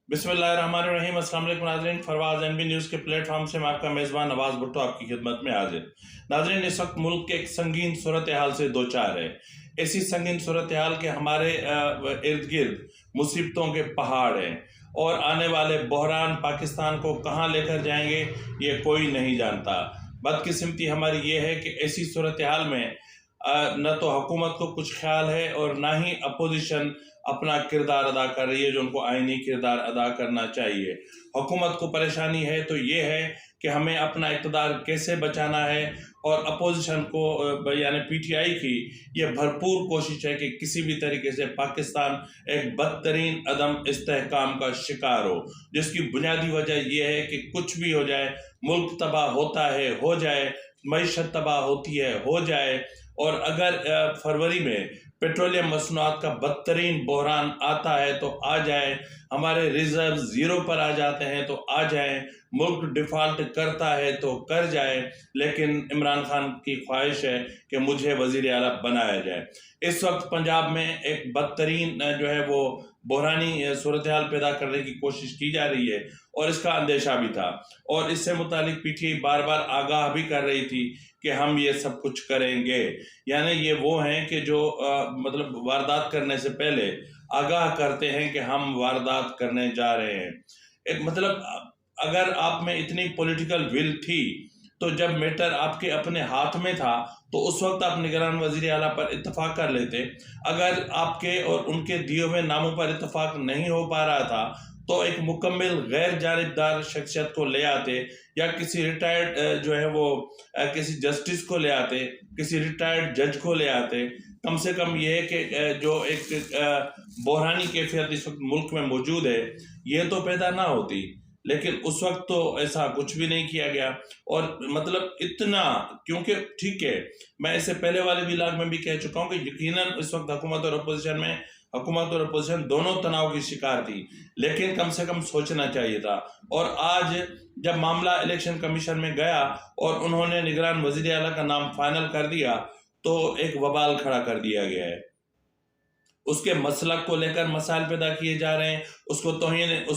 बिस्मिल्लाहिर्रहमानिर्रहीम। अस्सलाम वालेकुम नाज़रीन, फरवाज एनबी न्यूज़ के प्लेटफॉर्म से मैं आपका मेज़बान नवाज़ भुट्टो आपकी खिदमत में हाजिर। नाज़रीन, इस वक्त मुल्क के एक संगीन सूरत हाल से दो चार है। ऐसी संगीन सूरत हाल के हमारे इर्द गिर्द मुसीबतों के पहाड़ हैं और आने वाले बहरान पाकिस्तान को कहाँ लेकर जाएंगे ये कोई नहीं जानता। बदकिस्मती हमारी ये है कि ऐसी सूरत हाल में न तो हुकूमत को कुछ ख्याल है और ना ही अपोजिशन अपना किरदार अदा कर रही है जो उनको आईनी किरदार अदा करना चाहिए। हुकूमत को परेशानी है तो ये है कि हमें अपना इक़्तिदार कैसे बचाना है, और अपोजिशन को यानी पीटीआई की ये भरपूर कोशिश है कि किसी भी तरीके से पाकिस्तान एक बदतरीन अदम इस्तेहकाम का शिकार हो, जिसकी बुनियादी वजह यह है कि कुछ भी हो जाए, मुल्क तबाह होता है हो जाए, मईशत तबाह होती है हो जाए, और अगर फरवरी में पेट्रोलियम मसनूआत का बदतरीन बहरान आता है तो आ जाए, हमारे रिजर्व ज़ीरो पर आ जाते हैं तो आ जाए, मुल्क डिफ़ॉल्ट करता है तो कर जाए, लेकिन इमरान खान की ख्वाहिश है कि मुझे वज़ीर आला बनाया जाए। इस वक्त पंजाब में एक बदतरीन जो है वो बहरानी सूरत हाल पैदा करने की कोशिश की जा रही है और इसका अंदेशा भी था, और इससे मुतालिक पीटीआई बार बार आगाह भी कर रही थी कि हम ये सब कुछ करेंगे। यानी ये वो हैं कि जो मतलब वारदात करने से पहले आगाह करते हैं कि हम वारदात करने जा रहे हैं। एक मतलब अगर आप में इतनी पॉलिटिकल विल थी तो जब मैटर आपके अपने हाथ में था तो उस वक्त आप निगरान वज़ीर आला पर इत्तफाक कर लेते। अगर आपके और उनके दिए हुए नामों पर इत्तफाक नहीं हो पा रहा था तो एक मुकम्मल गैर जानिबदार शख्सियत को ले आते, या किसी रिटायर्ड जो है वो किसी जस्टिस को ले आते, किसी रिटायर्ड जज को ले आते। कम से कम ये है कि जो एक बहरानी कैफियत इस वक्त मुल्क में मौजूद है ये तो पैदा ना होती, लेकिन उस वक्त तो ऐसा कुछ भी नहीं किया गया। और मतलब इतना, क्योंकि ठीक है, मैं इससे पहले वाले व्लॉग में भी कह चुका हूँ कि यकीनन इस वक्त हुकूमत और अपोजिशन दोनों तनाव की शिकार थी, लेकिन कम से कम सोचना चाहिए था। और आज जब मामला इलेक्शन कमीशन में गया और उन्होंने निगरान वज़ीर आला का नाम फाइनल कर दिया तो एक वबाल खड़ा कर दिया गया है। उसके मसलक को लेकर मसाइल पैदा किए जा रहे हैं, उस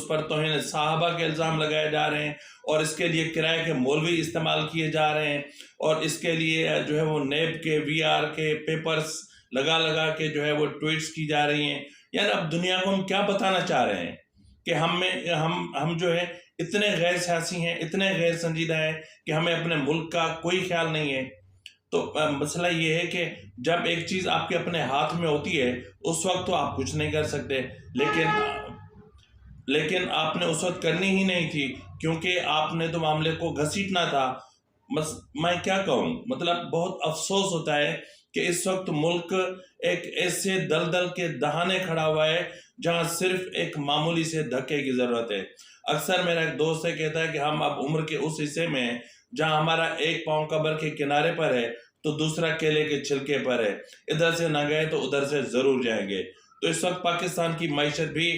पर तौहीन साहबा के इल्ज़ाम लगाए जा रहे हैं, और इसके लिए किराए के मौलवी इस्तेमाल किए जा रहे हैं, और इसके लिए जो है वो नेब के वीआर के पेपर्स लगा के जो है वो ट्वीट्स की जा रही हैं। यार अब दुनिया को हम क्या बताना चाह रहे हैं कि हम जो है इतने गैर सियासी हैं, इतने गैर संजीदा हैं कि हमें अपने मुल्क का कोई ख्याल नहीं है। तो मसला ये है कि जब एक चीज़ आपके अपने हाथ में होती है उस वक्त तो आप कुछ नहीं कर सकते, लेकिन आपने उस वक्त करनी ही नहीं थी, क्योंकि आपने तो मामले को घसीटना था। मैं क्या कहूँ, मतलब बहुत अफसोस होता है कि इस वक्त मुल्क एक ऐसे दलदल के दहाने खड़ा हुआ है जहाँ सिर्फ एक मामूली से धक्के की ज़रूरत है। अक्सर मेरा एक दोस्त है कहता है कि हम अब उम्र के उस हिस्से में हैं जहाँ हमारा एक पाँव कब्र के किनारे पर है तो दूसरा केले के छिलके पर है, इधर से ना गए तो उधर से ज़रूर जाएंगे। तो इस वक्त पाकिस्तान की मईशत भी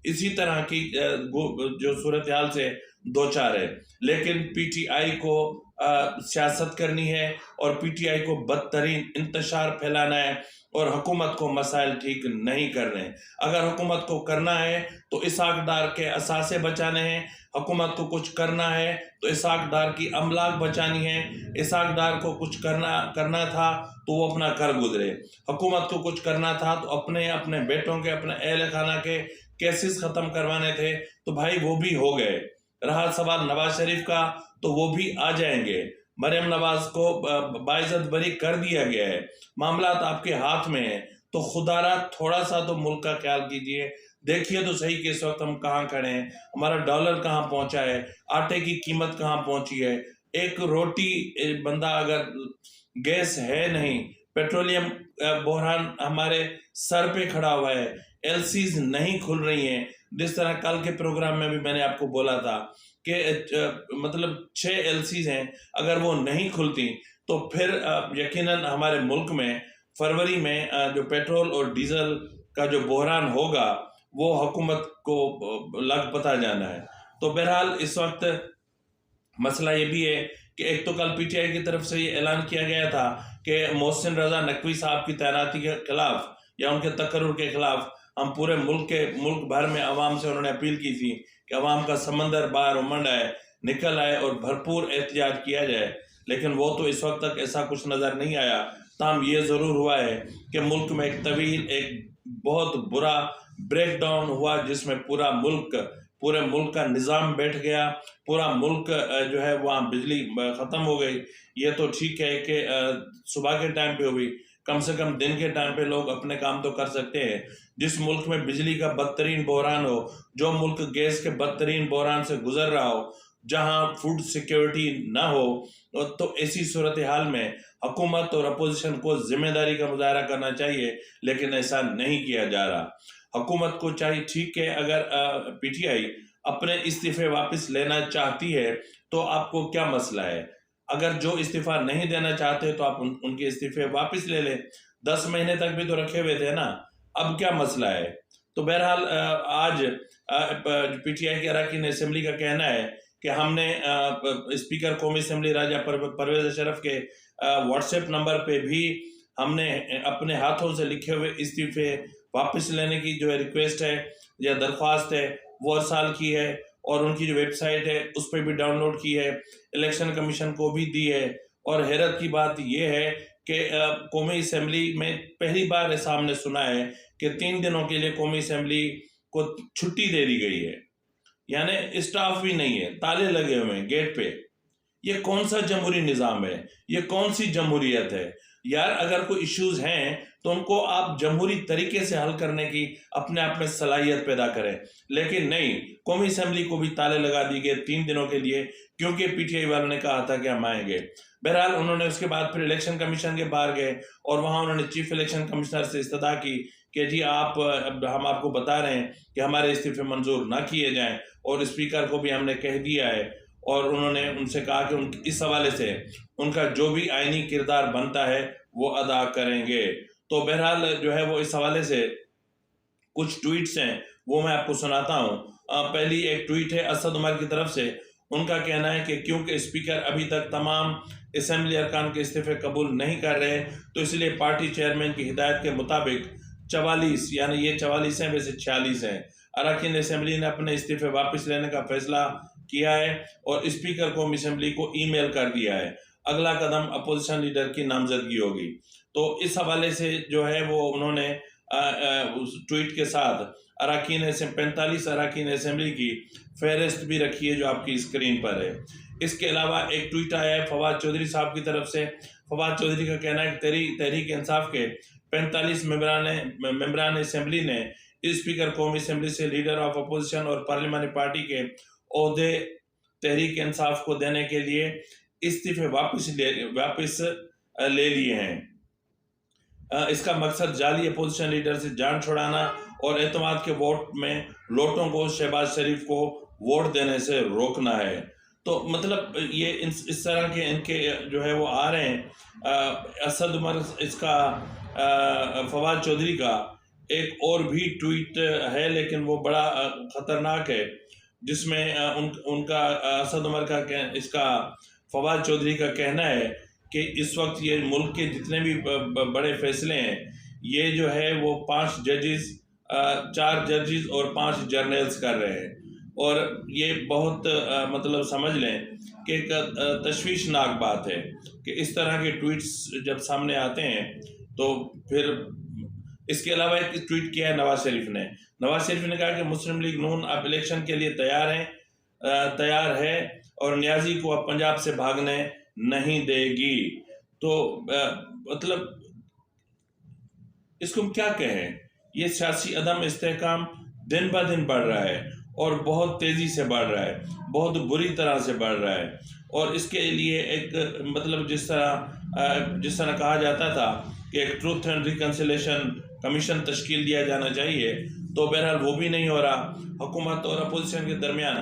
इसी तरह की जो सूरत हाल से दो चार है, लेकिन पीटीआई को सियासत करनी है और पीटीआई को बदतरीन इंतशार फैलाना है, और हुकूमत को मसाइल ठीक नहीं करने। अगर हुकूमत को करना है तो इसहाक डार के असासे बचाने हैं, हुकूमत को कुछ करना है तो इसहाक डार की अमलाक बचानी है। इसहाक डार को कुछ करना था तो वो अपना कर गुजरे, हुकूमत को कुछ करना था तो अपने बेटों के, अपने अहल खाना के केसेस ख़त्म करवाने थे तो भाई वो भी हो गए। रहा सवाल नवाज शरीफ का तो वो भी आ जाएंगे। मरियम नवाज को बाइज्जत बरी कर दिया गया है, मामला आपके हाथ में है, तो खुदारा थोड़ा सा तो मुल्क का ख्याल कीजिए। देखिए तो सही कि इस वक्त हम कहाँ खड़े हैं, हमारा डॉलर कहाँ पहुँचा है, आटे की कीमत कहाँ पहुँची है। एक रोटी बंदा, अगर गैस है नहीं, पेट्रोलियम बहरान हमारे सर पे खड़ा हुआ है, एलसीज नहीं खुल रही हैं। जिस तरह कल के प्रोग्राम में भी मैंने आपको बोला था कि मतलब 6 एलसीज हैं, अगर वो नहीं खुलती तो फिर यकीनन हमारे मुल्क में फरवरी में जो पेट्रोल और डीजल का जो बहरान होगा वो हुकूमत को लग पता जाना है। तो बहरहाल इस वक्त मसला ये भी है कि एक तो कल पीटीआई की तरफ से ये ऐलान किया गया था कि मोहसिन रजा नकवी साहब की तैनाती के खिलाफ या उनके तकर्रुर के खिलाफ ہم پورے ملک بھر میں عوام سے انہوں نے اپیل کی تھی کہ عوام کا سمندر باہر امنڈ آئے، نکل آئے اور بھرپور احتجاج کیا جائے، لیکن وہ تو اس وقت تک ایسا کچھ نظر نہیں آیا۔ تاہم یہ ضرور ہوا ہے کہ ملک میں ایک بہت برا بریک ڈاؤن ہوا، جس میں پورے ملک کا نظام بیٹھ گیا، پورا ملک جو ہے وہاں بجلی ختم ہو گئی۔ یہ تو ٹھیک ہے کہ صبح کے ٹائم پہ ہوئی، کم سے کم دن کے ٹائم پہ لوگ اپنے کام تو کر سکتے ہیں۔ جس ملک میں بجلی کا بدترین بحران ہو، جو ملک گیس کے بدترین بحران سے گزر رہا ہو، جہاں فوڈ سیکیورٹی نہ ہو، تو ایسی صورتحال میں حکومت اور اپوزیشن کو ذمہ داری کا مظاہرہ کرنا چاہیے، لیکن ایسا نہیں کیا جا رہا۔ حکومت کو چاہیے، ٹھیک ہے اگر پی ٹی آئی اپنے استعفے واپس لینا چاہتی ہے تو آپ کو کیا مسئلہ ہے؟ اگر جو استعفیٰ نہیں دینا چاہتے تو آپ ان کے استعفے واپس لے لیں۔ 10 مہینے تک بھی تو رکھے ہوئے تھے نا، اب کیا مسئلہ ہے؟ تو بہرحال آج پی ٹی آئی کے اراکین اسمبلی کا کہنا ہے کہ ہم نے اسپیکر قومی اسمبلی راجہ پرویز اشرف کے واٹس ایپ نمبر پہ بھی ہم نے اپنے ہاتھوں سے لکھے ہوئے استعفے واپس لینے کی جو ریکویسٹ ہے یا درخواست ہے وہ ارسال کی ہے، اور ان کی جو ویب سائٹ ہے اس پہ بھی ڈاؤن لوڈ کی ہے، الیکشن کمیشن کو بھی دی ہے۔ اور حیرت کی بات یہ ہے کہ قومی اسمبلی میں پہلی بار ایسا ہم نے سنا ہے کہ 3 دنوں کے لیے قومی اسمبلی کو چھٹی دے دی گئی ہے، یعنی اسٹاف بھی نہیں ہے، تالے لگے ہوئے ہیں گیٹ پہ۔ یہ کون سا جمہوری نظام ہے؟ یہ کون سی جمہوریت ہے؟ یار اگر کوئی ایشوز ہیں تو ان کو آپ جمہوری طریقے سے حل کرنے کی اپنے آپ میں صلاحیت پیدا کریں، لیکن نہیں، قومی اسمبلی کو بھی تالے لگا دی گئے 3 دنوں کے لیے، کیونکہ پی ٹی آئی والوں نے کہا تھا کہ ہم آئیں گے۔ بہرحال انہوں نے اس کے بعد پھر الیکشن کمیشن کے باہر گئے اور وہاں انہوں نے چیف الیکشن کمشنر سے استدعا کی کہ جی ہم آپ کو بتا رہے ہیں کہ ہمارے استعفے منظور نہ کیے جائیں، اور اسپیکر کو بھی ہم نے کہہ دیا ہے، اور انہوں نے ان سے کہا کہ اس حوالے سے ان کا جو بھی آئینی کردار بنتا ہے وہ ادا کریں گے۔ تو بہرحال جو ہے وہ اس حوالے سے کچھ ٹویٹس ہیں وہ میں آپ کو سناتا ہوں۔ پہلی ایک ٹویٹ ہے اسد عمر کی طرف سے، ان کا کہنا ہے کہ کیونکہ اسپیکر ابھی تک تمام اسمبلی ارکان کے استعفے قبول نہیں کر رہے، تو اس لیے پارٹی چیئرمین کی ہدایت کے مطابق 44، یعنی یہ 44 ہیں، ویسے 46 ہیں، اراکین اسمبلی نے اپنے استعفے واپس لینے کا فیصلہ کیا ہے اور اسپیکر قومی اسمبلی کو ای میل کر دیا ہے۔ اگلا قدم اپوزیشن لیڈر کی نامزدگی ہوگی۔ تو اس حوالے سے جو ہے وہ انہوں نے اس ٹویٹ کے ساتھ 45 اراکین اسمبلی کی فہرست بھی رکھی ہے جو آپ کی اسکرین پر ہے۔ اس کے علاوہ ایک ٹویٹ آیا ہے فواد چودھری صاحب کی طرف سے۔ فواد چودھری کا کہنا ہے کہ تحریک انصاف کے 45 ممبران اسمبلی نے اسپیکر قومی اسمبلی سے لیڈر آف اپوزیشن اور پارلیمانی پارٹی کے عہدے تحریک انصاف کو دینے کے لیے استعفے واپس لے لیے ہیں۔ اس کا مقصد جعلی اپوزیشن لیڈر سے جان چھڑانا اور اعتماد کے ووٹ میں لوٹوں کو شہباز شریف کو ووٹ دینے سے روکنا ہے۔ تو مطلب یہ اس طرح کے ان کے جو ہے وہ آ رہے ہیں۔ اسد عمر اس کا فواد چودھری کا ایک اور بھی ٹویٹ ہے، لیکن وہ بڑا خطرناک ہے، جس میں ان کا اسد عمر کا اس کا فواد چودھری کا کہنا ہے کہ اس وقت یہ ملک کے جتنے بھی بڑے فیصلے ہیں، یہ جو ہے وہ 4 ججز اور 5 جرنلز کر رہے ہیں، اور یہ بہت مطلب سمجھ لیں کہ ایک تشویشناک بات ہے کہ اس طرح کے ٹویٹس جب سامنے آتے ہیں تو پھر اس کے علاوہ ایک ٹویٹ کیا ہے نواز شریف نے کہا کہ مسلم لیگ نون اب الیکشن کے لیے تیار ہے اور نیازی کو اب پنجاب سے بھاگنے نہیں دے گی۔ تو مطلب اس کو ہم کیا کہیں؟ یہ سیاسی عدم استحکام دن بہ دن بڑھ رہا ہے اور بہت تیزی سے بڑھ رہا ہے، بہت بری طرح سے بڑھ رہا ہے، اور اس کے لیے ایک مطلب جس طرح کہا جاتا تھا کہ ایک ٹروتھ اینڈ ریکنسیلیشن کمیشن تشکیل دیا جانا چاہیے، تو بہرحال وہ بھی نہیں ہو رہا۔ حکومت اور اپوزیشن کے درمیان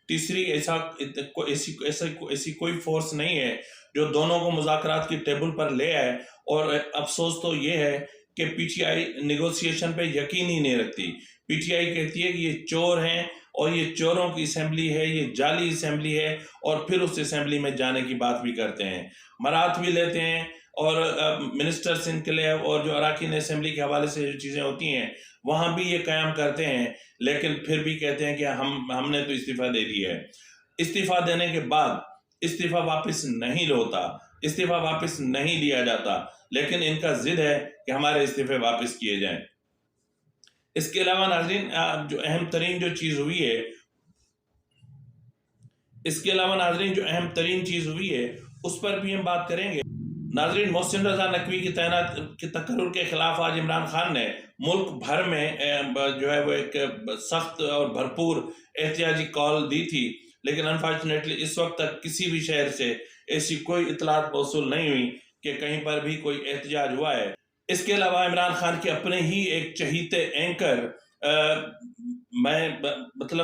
تیسری ایسی کوئی فورس نہیں ہے جو دونوں کو مذاکرات کی ٹیبل پر لے آئے، اور افسوس تو یہ ہے کہ پی ٹی آئی نیگوسیشن پہ یقین ہی نہیں رکھتی۔ پی ٹی آئی کہتی ہے کہ یہ چور ہیں اور یہ چوروں کی اسمبلی ہے، یہ جعلی اسمبلی ہے، اور پھر اس اسمبلی میں جانے کی بات بھی کرتے ہیں، مرات بھی لیتے ہیں، اور منسٹرز انکلیو اور جو اراکین اسمبلی کے حوالے سے جو چیزیں ہوتی ہیں وہاں بھی یہ قیام کرتے ہیں، لیکن پھر بھی کہتے ہیں کہ ہم نے تو استعفیٰ دے دی ہے۔ استعفیٰ دینے کے بعد استعفیٰ واپس نہیں ہوتا، استعفیٰ واپس نہیں لیا جاتا، لیکن ان کا ضد ہے کہ ہمارے استعفے واپس کیے جائیں۔ اس کے علاوہ ناظرین جو اہم ترین جو چیز ہوئی ہے اس پر بھی ہم بات کریں گے۔ ناظرین، محسن رضا نقوی کی تقرر کے خلاف آج عمران خان نے ملک بھر میں جو ہے وہ ایک سخت اور بھرپور احتجاجی کال دی تھی، لیکن انفارچونیٹلی اس وقت تک کسی بھی شہر سے ایسی کوئی اطلاعات موصول نہیں ہوئی کہ کہیں پر بھی کوئی احتجاج ہوا ہے۔ اس کے علاوہ عمران خان کے اپنے ہی ایک چہیتے اینکر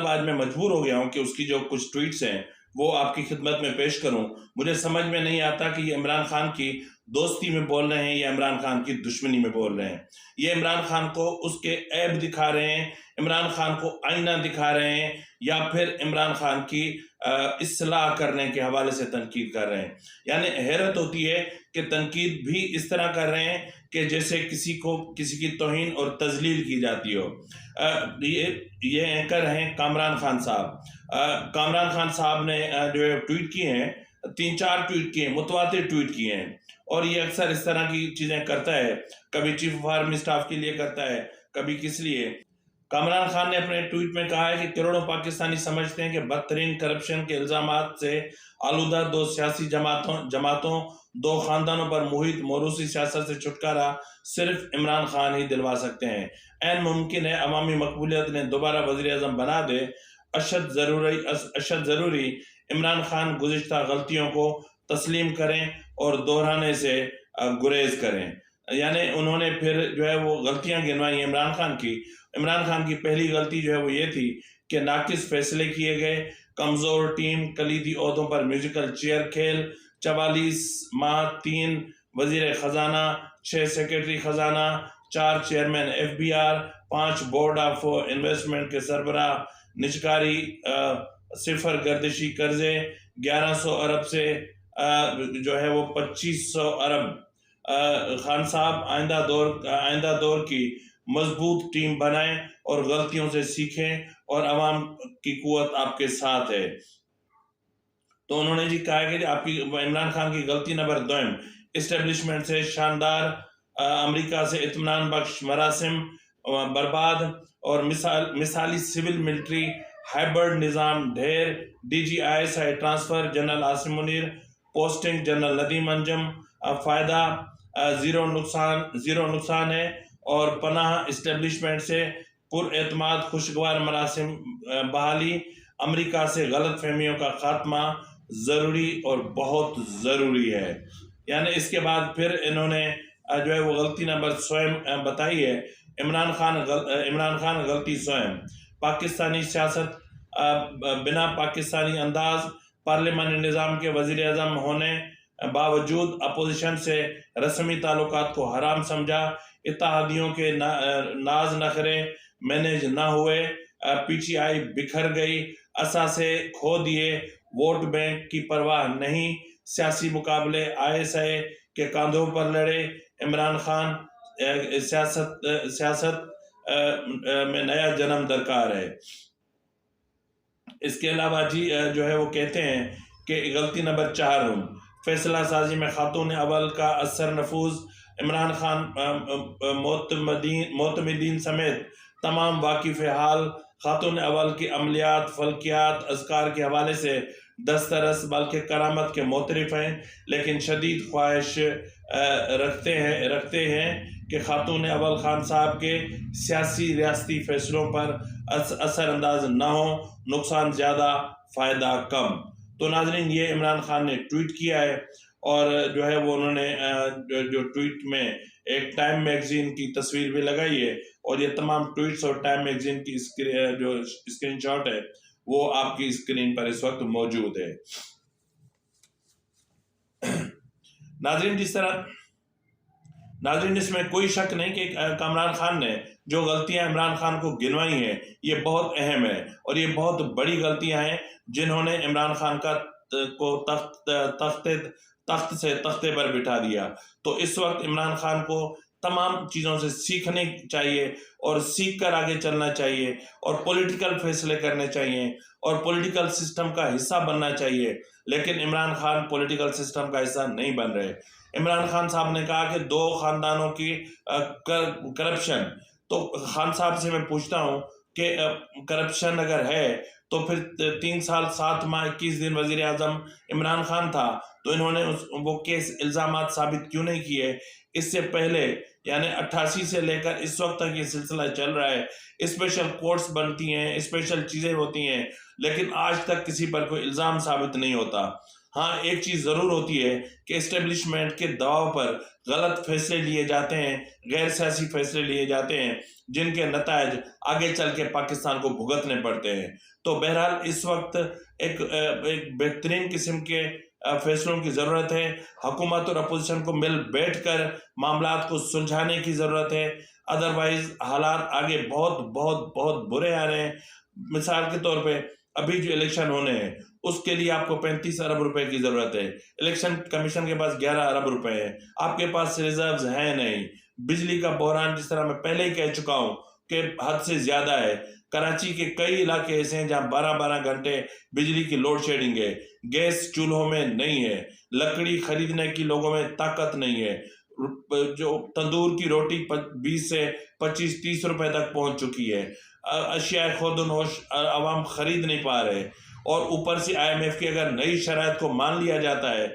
آج میں مجبور ہو گیا ہوں کہ اس کی جو کچھ ٹویٹس ہیں وہ آپ کی خدمت میں پیش کروں۔ مجھے سمجھ میں نہیں آتا کہ یہ عمران خان کی دوستی میں بول رہے ہیں یا عمران خان کی دشمنی میں بول رہے ہیں۔ یہ عمران خان کو اس کے عیب دکھا رہے ہیں، عمران خان کو آئینہ دکھا رہے ہیں، یا پھر عمران خان کی اصلاح کرنے کے حوالے سے تنقید کر رہے ہیں۔ یعنی حیرت ہوتی ہے کہ تنقید بھی اس طرح کر رہے ہیں کہ جیسے کسی کی توہین اور تذلیل کی جاتی ہو۔ یہ اینکر ہیں کامران خان صاحب۔ کامران خان صاحب نے جو ٹویٹ کیے ہیں، 3-4 ٹویٹ کیے ہیں، متواتر ٹویٹ کیے ہیں، اور یہ اکثر اس طرح کی چیزیں کرتا ہے، کبھی چیف آف آرمی اسٹاف کے لیے کرتا ہے، کبھی کس لیے۔ کامران خان نے اپنے ٹویٹ میں کہا ہے کہ کروڑوں پاکستانی سمجھتے ہیں کہ بدترین کرپشن کے الزامات سے آلودہ 2 سیاسی جماعتوں 2 خاندانوں پر محیط موروثی سیاست سے چھٹکارا صرف عمران خان ہی دلوا سکتے ہیں۔ عین ممکن ہے عوامی مقبولیت نے دوبارہ وزیر اعظم بنا دے۔ اشد ضروری عمران خان گزشتہ غلطیوں کو تسلیم کریں اور دہرانے سے گریز کریں۔ یعنی انہوں نے پھر جو ہے وہ غلطیاں گنوائی عمران خان کی پہلی غلطی جو ہے وہ یہ تھی کہ ناقص فیصلے کیے گئے، کمزور ٹیم، کلیدی عہدوں پر میوزیکل چیئر کھیل، 44 ماہ، 3 وزیر خزانہ، 6 سیکرٹری خزانہ، 4 chairman FBR، 5 board of investment کے سربراہ، نجکاری، 0 گردشی قرضے، 1100 ارب سے جو ہے وہ 2500 ارب۔ خان صاحب آئندہ دور کی مضبوط ٹیم بنائیں اور غلطیوں سے سیکھیں، اور عوام کی قوت آپ کے ساتھ ہے۔ تو انہوں نے کہا کہ آپ کی عمران خان کی غلطی نمبر 2، اسٹیبلشمنٹ سے شاندار، امریکہ سے اطمینان بخش مراسم برباد، اور مثالی سول ملٹری ہائبرڈ نظام ڈھیر، DGI transfer general Asim Munir, posting general Nadeem Anjum, فائدہ زیرو نقصان ہے، اور پناہ اسٹیبلشمنٹ سے پر اعتماد خوشگوار مراسم بحالی، امریکہ سے غلط فہمیوں کا خاتمہ ضروری اور بہت ضروری ہے۔ یعنی اس کے بعد پھر انہوں نے جو ہے وہ غلطی نمبر 6 بتائی ہے، عمران خان غلطی 6، پاکستانی سیاست بنا پاکستانی انداز، پارلیمانی نظام کے وزیر اعظم ہونے باوجود اپوزیشن سے رسمی تعلقات کو حرام سمجھا، اتحادیوں کے ناز نخرے مینیج نہ ہوئے، PTI بکھر گئی، اثاثے کھو دیے، ووٹ بینک کی پرواہ نہیں، سیاسی مقابلے ISI کے کاندھوں پر لڑے، عمران خان سیاست میں نیا جنم درکار ہے۔ اس کے علاوہ جو ہے وہ کہتے ہیں کہ غلطی نمبر 4، فیصلہ سازی میں خاتون اول کا اثر نفوذ، عمران خان معتمدین سمیت تمام واقف حال خاتون اول کی عملیات، فلکیات، اذکار کے حوالے سے دسترس بلکہ کرامت کے معترف ہیں، لیکن شدید خواہش رکھتے ہیں کہ خاتون اول خان صاحب کے سیاسی ریاستی فیصلوں پر اثر انداز نہ ہو، نقصان زیادہ فائدہ کم۔ تو ناظرین، یہ عمران خان نے ٹویٹ کیا ہے، اور جو ہے وہ انہوں نے جو ٹویٹ میں ایک ٹائم میگزین کی تصویر بھی لگائی ہے، اور یہ تمام ٹویٹس اور ٹائم میگزین کی جو اسکرین شاٹ ہے وہ آپ کی اسکرین پر اس وقت موجود ہے۔ ناظرین، جس طرح नाज़रीन, इसमें कोई शक नहीं कि कामरान खान ने जो गलतियां इमरान खान को गिनवाई हैं ये बहुत अहम है और ये बहुत बड़ी गलतियां हैं जिन्होंने इमरान खान को तख्त से तख्ते पर बिठा दिया। तो इस वक्त इमरान खान को तमाम चीज़ों से सीखने चाहिए और सीख कर आगे चलना चाहिए और पॉलिटिकल फैसले करने चाहिए और पॉलिटिकल सिस्टम का हिस्सा बनना चाहिए। लेकिन इमरान खान पॉलिटिकल सिस्टम का हिस्सा नहीं बन रहे। इमरान खान साहब ने कहा कि 2 खानदानों की करप्शन, तो खान साहब से मैं पूछता हूँ कि करप्शन अगर है तो फिर 3 साल 7 माह 21 दिन वजीर आजम इमरान खान था, तो इन्होंने वो केस इल्ज़ामात साबित क्यों नहीं किए? इससे पहले यानी 88 से लेकर इस वक्त तक ये सिलसिला चल रहा है। स्पेशल कोर्ट्स बनती हैं, स्पेशल चीज़ें होती हैं, लेकिन आज तक किसी पर कोई इल्ज़ाम साबित नहीं होता। हाँ, एक चीज़ ज़रूर होती है कि इस्टेब्लिशमेंट के दबाव पर गलत फैसले लिए जाते हैं, गैर सियासी फैसले लिए जाते हैं, जिनके नतायज आगे चल के पाकिस्तान को भुगतने पड़ते हैं। तो बहरहाल इस वक्त एक बेहतरीन किस्म के फैसलों की ज़रूरत है। हुकूमत और अपोजिशन को मिल बैठ कर मामलात को सुलझाने की ज़रूरत है, अदरवाइज़ हालात आगे बहुत बहुत बहुत बुरे आ रहे हैं। मिसाल के तौर पे अभी जो इलेक्शन होने हैं उसके लिए आपको 35 अरब रुपए की ज़रूरत है। इलेक्शन कमीशन के पास 11 अरब रुपए हैं, आपके पास रिजर्व्स हैं नहीं। बिजली का बहरान, जिस तरह मैं पहले ही कह चुका हूँ कि हद से ज़्यादा है। कराची के कई इलाके ऐसे हैं जहाँ 12-12 घंटे बिजली की लोड शेडिंग है, गैस चूल्हों में नहीं है, लकड़ी खरीदने की लोगों में ताकत नहीं है, जो तंदूर की रोटी 20 से 25-30 रुपए तक पहुँच चुकी है, अशिया खुर्द-ओ-नोश आवाम खरीद नहीं पा रहे, और ऊपर से IMF की अगर नई शराइत को मान लिया जाता है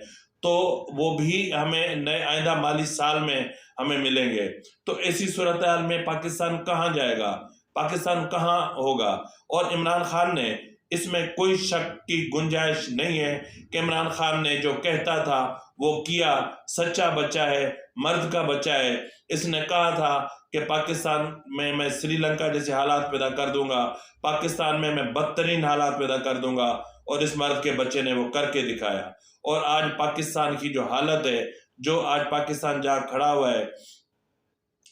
तो वो भी हमें नए आइंदा माली साल में हमें मिलेंगे। तो ऐसी सूरत हाल में पाकिस्तान कहाँ जाएगा, पाकिस्तान कहाँ होगा? और इमरान खान ने, इसमें कोई शक की गुंजाइश नहीं है कि इमरान खान ने जो कहता था वो किया, सच्चा बच्चा है, मर्द का बच्चा है। इसने कहा था कि पाकिस्तान में मैं श्रीलंका जैसे हालात पैदा कर दूंगा, पाकिस्तान में मैं बदतरीन हालात पैदा कर दूंगा, और इस मर्द के बच्चे ने वो करके दिखाया। और आज पाकिस्तान की जो हालत है, जो आज पाकिस्तान जहाँ खड़ा हुआ है,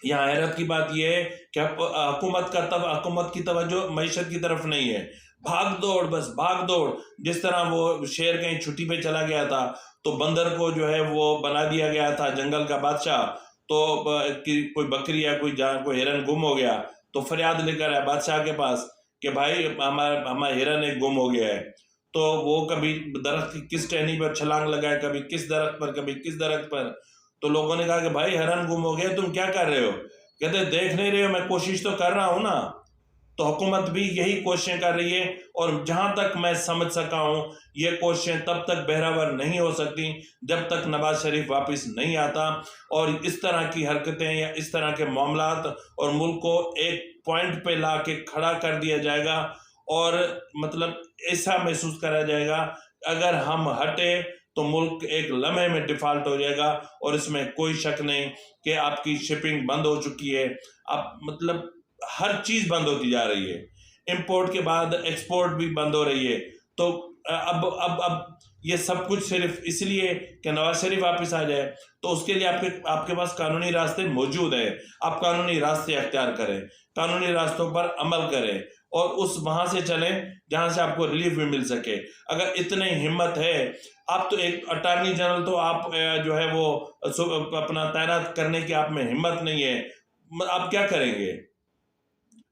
यहाँ हैरत की बात यह है कि हुकूमत की तवज्जो मईशत की तरफ नहीं है। भाग दौड़, बस भाग दौड़। जिस तरह वो शेर कहीं छुट्टी पे चला गया था तो बंदर को जो है वो बना दिया गया था जंगल का बादशाह, तो कोई बकरी या कोई हिरन गुम हो गया तो फरियाद लेकर आया बादशाह के पास कि भाई हमारा हिरन एक गुम हो गया है। तो वो कभी दरख्त की किस टहनी पर छलांग लगाए, कभी किस दरख्त पर, कभी किस दरख्त पर। तो लोगों ने कहा कि भाई हिरन गुम हो गया, तुम क्या कर रहे हो? कहते देख नहीं रहे हो, मैं कोशिश तो कर रहा हूँ ना। तो हुकूमत भी यही कोशिशें कर रही है, और जहाँ तक मैं समझ सका हूँ ये कोशिशें तब तक बहरावर नहीं हो सकती जब तक नवाज शरीफ वापस नहीं आता और इस तरह की हरकतें या इस तरह के मामलात और मुल्क को एक पॉइंट पे ला के खड़ा कर दिया जाएगा। और मतलब ऐसा महसूस करा जाएगा अगर हम हटे तो मुल्क एक लम्हे में डिफॉल्ट हो जाएगा, और इसमें कोई शक नहीं कि आपकी शिपिंग बंद हो चुकी है। अब मतलब हर चीज़ बंद होती जा रही है, इंपोर्ट के बाद एक्सपोर्ट भी बंद हो रही है। तो अब ये सब कुछ सिर्फ इसलिए कि नवाज शरीफ वापस आ जाए, तो उसके लिए आपके पास कानूनी रास्ते मौजूद हैं। आप कानूनी रास्ते अख्तियार करें, कानूनी रास्तों पर अमल करें और उस वहाँ से चलें जहाँ से आपको रिलीफ भी मिल सके। अगर इतनी हिम्मत है, आप तो एक अटॉर्नी जनरल तो आप जो है वो अपना तैनात करने की आप में हिम्मत नहीं है, आप क्या करेंगे?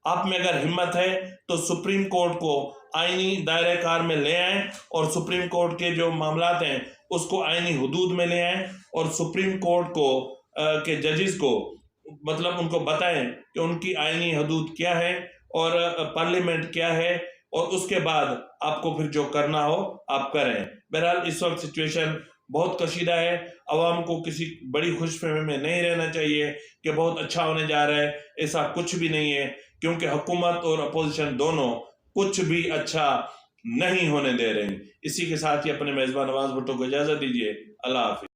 आप में अगर हिम्मत है तो सुप्रीम कोर्ट को आईनी दायरे कार में ले आएं और सुप्रीम कोर्ट के जो मामलात हैं उसको आईनी हुदूद में ले आएं, और सुप्रीम कोर्ट को के जजेस को मतलब उनको बताएं कि उनकी आईनी हदूद क्या है और पार्लियामेंट क्या है, और उसके बाद आपको फिर जो करना हो आप करें। बहरहाल इस वक्त सिचुएशन बहुत कशीदा है। अवाम को किसी बड़ी खुशफहमी में नहीं रहना चाहिए कि बहुत अच्छा होने जा रहा है, ऐसा कुछ भी नहीं है, क्योंकि हुकूमत और अपोजिशन दोनों कुछ भी अच्छा नहीं होने दे रहे हैं। इसी के साथ ही अपने मेज़बान नवाज भुट्टो को इजाज़त दीजिए। अल्लाह हाफिज़।